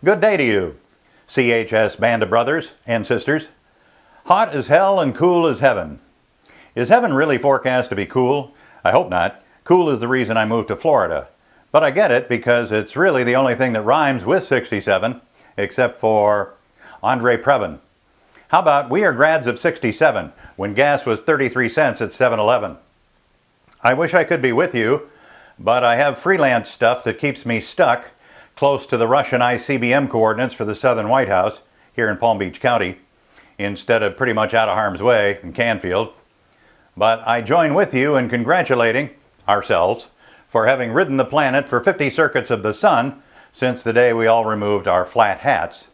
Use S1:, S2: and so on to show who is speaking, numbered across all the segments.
S1: Good day to you, CHS band of brothers and sisters. Hot as hell and cool as heaven. Is heaven really forecast to be cool? I hope not. Cool is the reason I moved to Florida. But I get it because it's really the only thing that rhymes with 67, except for Andre Previn. How about we are grads of 67 when gas was 33 cents at 7-Eleven? I wish I could be with you, but I have freelance stuff that keeps me stuck close to the Russian ICBM coordinates for the Southern White House here in Palm Beach County, instead of pretty much out of harm's way in Canfield. But I join with you in congratulating ourselves for having ridden the planet for 50 circuits of the sun since the day we all removed our flat hats,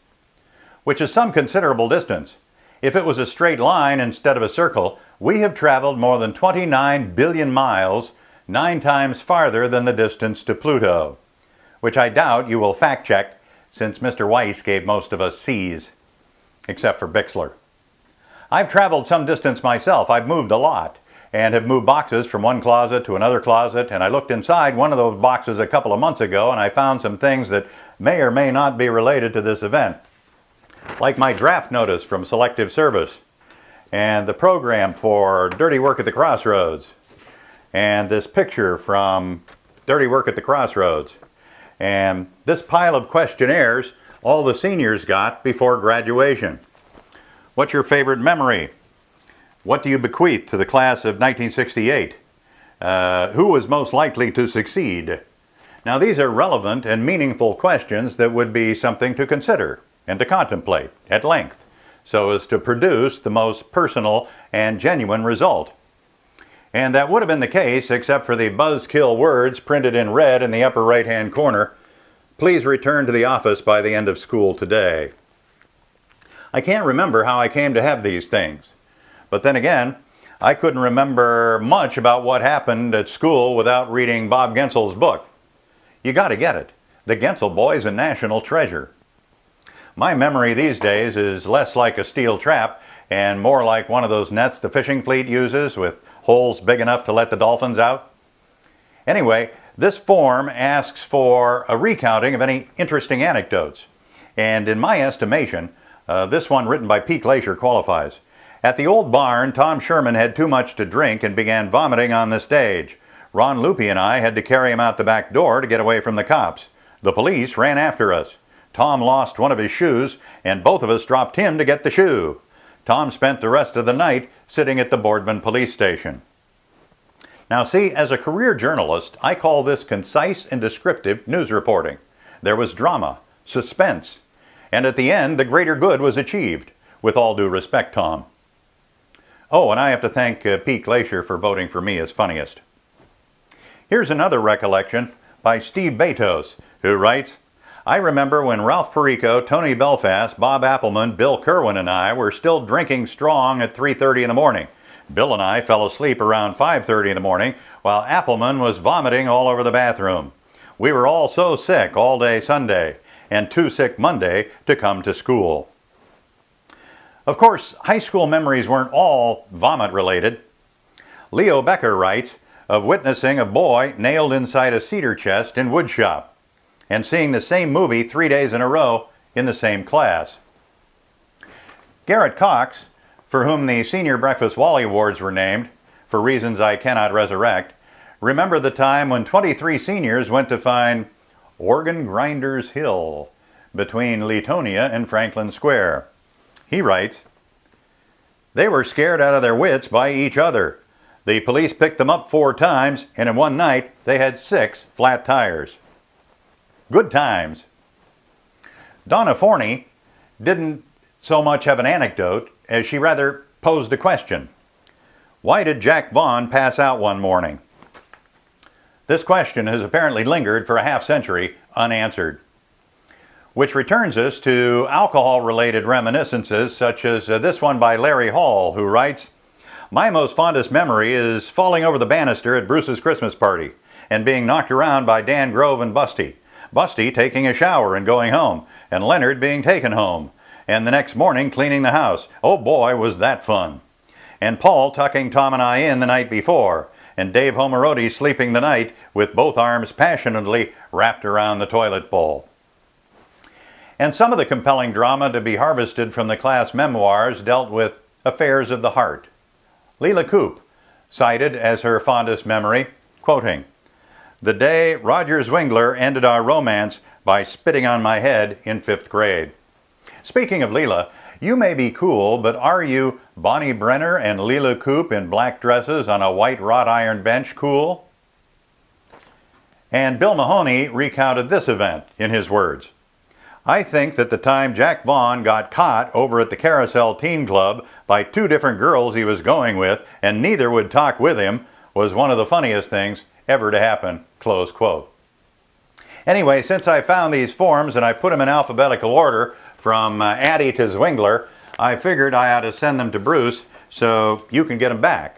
S1: which is some considerable distance. If it was a straight line instead of a circle, we have traveled more than 29 billion miles, 9 times farther than the distance to Pluto, which I doubt you will fact check since Mr. Weiss gave most of us C's, except for Bixler. I've traveled some distance myself. I've moved a lot and have moved boxes from one closet to another closet, and I looked inside one of those boxes a couple of months ago and I found some things that may or may not be related to this event, like my draft notice from Selective Service, and the program for Dirty Work at the Crossroads, and this picture from Dirty Work at the Crossroads, and this pile of questionnaires all the seniors got before graduation. What's your favorite memory? What do you bequeath to the class of 1968? Who was most likely to succeed? Now, these are relevant and meaningful questions that would be something to consider and to contemplate at length, so as to produce the most personal and genuine result. And that would have been the case except for the buzzkill words printed in red in the upper right-hand corner. Please return to the office by the end of school today. I can't remember how I came to have these things. But then again, I couldn't remember much about what happened at school without reading Bob Gensel's book. You gotta get it. The Gensel Boy's a national treasure. My memory these days is less like a steel trap and more like one of those nets the fishing fleet uses with holes big enough to let the dolphins out. Anyway, this form asks for a recounting of any interesting anecdotes. And in my estimation, this one written by Pete Glacier qualifies. At the old barn, Tom Sherman had too much to drink and began vomiting on the stage. Ron Loopy and I had to carry him out the back door to get away from the cops. The police ran after us. Tom lost one of his shoes, and both of us dropped him to get the shoe. Tom spent the rest of the night sitting at the Boardman police station. Now see, as a career journalist, I call this concise and descriptive news reporting. There was drama, suspense, and at the end, the greater good was achieved. With all due respect, Tom. Oh, and I have to thank Pete Glacier for voting for me as funniest. Here's another recollection by Steve Betos, who writes, I remember when Ralph Perico, Tony Belfast, Bob Appleman, Bill Kerwin, and I were still drinking strong at 3:30 in the morning. Bill and I fell asleep around 5:30 in the morning while Appleman was vomiting all over the bathroom. We were all so sick all day Sunday and too sick Monday to come to school. Of course, high school memories weren't all vomit-related. Leo Becker writes of witnessing a boy nailed inside a cedar chest in woodshop and seeing the same movie 3 days in a row in the same class. Garrett Cox, for whom the Senior Breakfast Wally Awards were named, for reasons I cannot resurrect, remembered the time when 23 seniors went to find Organ Grinders Hill between Leetonia and Franklin Square. He writes, they were scared out of their wits by each other. The police picked them up 4 times, and in one night they had 6 flat tires. Good times. Donna Forney didn't so much have an anecdote as she rather posed a question. Why did Jack Vaughn pass out one morning? This question has apparently lingered for a half-century unanswered, which returns us to alcohol-related reminiscences such as this one by Larry Hall, who writes, my most fondest memory is falling over the banister at Bruce's Christmas party and being knocked around by Dan Grove and Busty. Busty taking a shower and going home, and Leonard being taken home, and the next morning cleaning the house. Oh boy, was that fun. And Paul tucking Tom and I in the night before, and Dave Homerodi sleeping the night with both arms passionately wrapped around the toilet bowl. And some of the compelling drama to be harvested from the class memoirs dealt with affairs of the heart. Leila Coop cited as her fondest memory, quoting, "The day Roger Zwingler ended our romance by spitting on my head in 5th grade." Speaking of Leila, you may be cool, but are you Bonnie Brenner and Leila Coop in black dresses on a white wrought iron bench cool? And Bill Mahoney recounted this event in his words, "I think that the time Jack Vaughn got caught over at the Carousel Teen Club by 2 different girls he was going with and neither would talk with him was one of the funniest things ever to happen," close quote. Anyway, since I found these forms and I put them in alphabetical order from Addie to Zwingler, I figured I ought to send them to Bruce so you can get them back.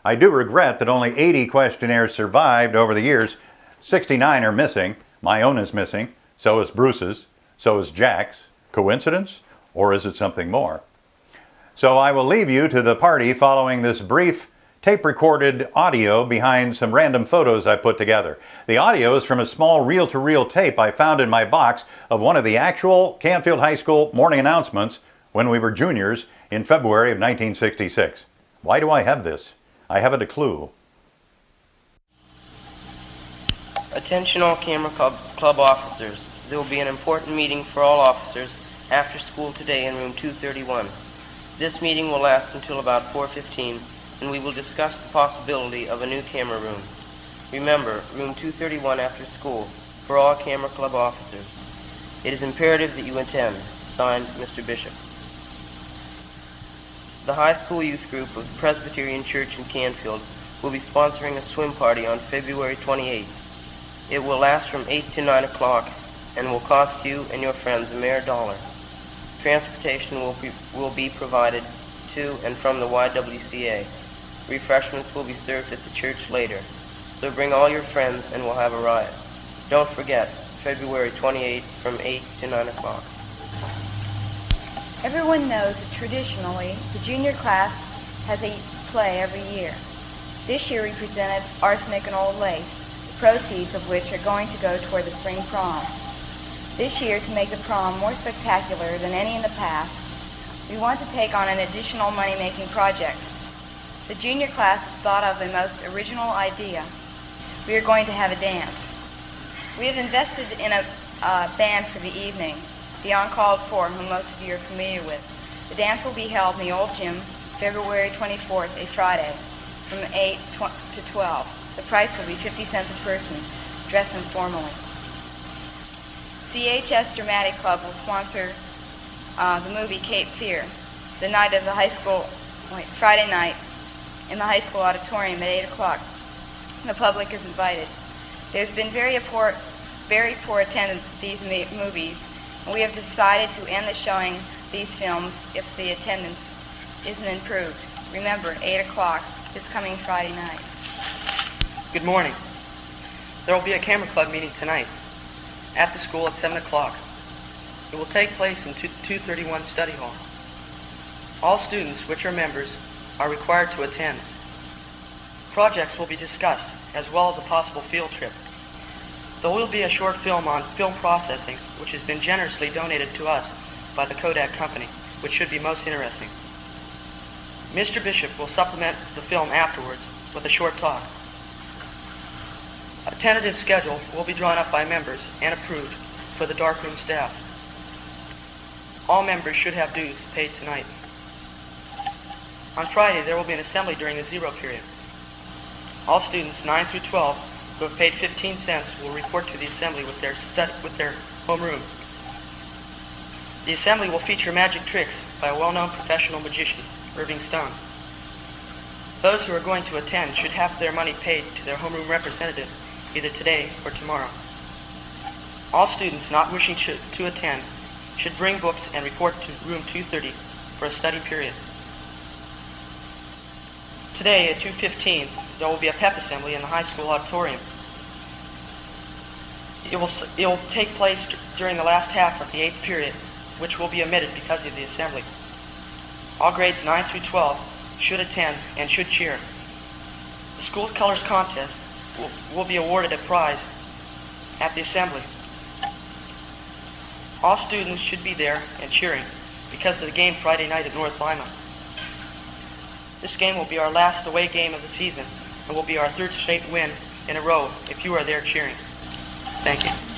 S1: I do regret that only 80 questionnaires survived over the years. 69 are missing. My own is missing. So is Bruce's. So is Jack's. Coincidence? Or is it something more? So I will leave you to the party following this brief tape-recorded audio behind some random photos I put together. The audio is from a small reel-to-reel tape I found in my box of one of the actual Canfield High School morning announcements when we were juniors in February of 1966. Why do I have this? I haven't a clue.
S2: Attention all Camera Club officers. There will be an important meeting for all officers after school today in room 231. This meeting will last until about 4:15, and we will discuss the possibility of a new camera room. Remember, room 231 after school for all Camera Club officers. It is imperative that you attend. Signed, Mr. Bishop. The high school youth group of the Presbyterian Church in Canfield will be sponsoring a swim party on February 28th. It will last from 8 to 9 o'clock and will cost you and your friends a mere $1. Transportation will be provided to and from the YWCA. Refreshments will be served at the church later. So bring all your friends and we'll have a riot. Don't forget, February 28th from 8 to 9 o'clock.
S3: Everyone knows that traditionally the junior class has a play every year. This year we presented Arsenic and Old Lace, the proceeds of which are going to go toward the spring prom. This year, to make the prom more spectacular than any in the past, we want to take on an additional money-making project. The junior class has thought of the most original idea. We are going to have a dance. We have invested in a band for the evening, the Uncalled For, whom most of you are familiar with. The dance will be held in the old gym February 24th, a Friday, from 8 to 12. The price will be 50 cents a person. Dress informally. CHS Dramatic Club will sponsor the movie Cape Fear, the night of the high school, Friday night, in the high school auditorium at 8 o'clock. The public is invited. There's been very poor attendance at these movies, and we have decided to end the showing these films if the attendance isn't improved. Remember, 8 o'clock this coming Friday night.
S4: Good morning. There will be a Camera Club meeting tonight at the school at 7 o'clock. It will take place in 231 Study Hall. All students which are members are required to attend. Projects will be discussed, as well as a possible field trip. There will be a short film on film processing, which has been generously donated to us by the Kodak Company, which should be most interesting. Mr. Bishop will supplement the film afterwards with a short talk. A tentative schedule will be drawn up by members and approved for the darkroom staff. All members should have dues paid tonight. On Friday, there will be an assembly during the zero period. All students 9 through 12 who have paid 15 cents will report to the assembly with their homeroom. The assembly will feature magic tricks by a well-known professional magician, Irving Stone. Those who are going to attend should have their money paid to their homeroom representative either today or tomorrow. All students not wishing to attend should bring books and report to room 230 for a study period. Today at 2:15, there will be a pep assembly in the high school auditorium. It will take place during the last half of the 8th period, which will be omitted because of the assembly. All grades 9 through 12 should attend and should cheer. The school colors contest will be awarded a prize at the assembly. All students should be there and cheering because of the game Friday night at North Lima. This game will be our last away game of the season and will be our third straight win in a row if you are there cheering. Thank you.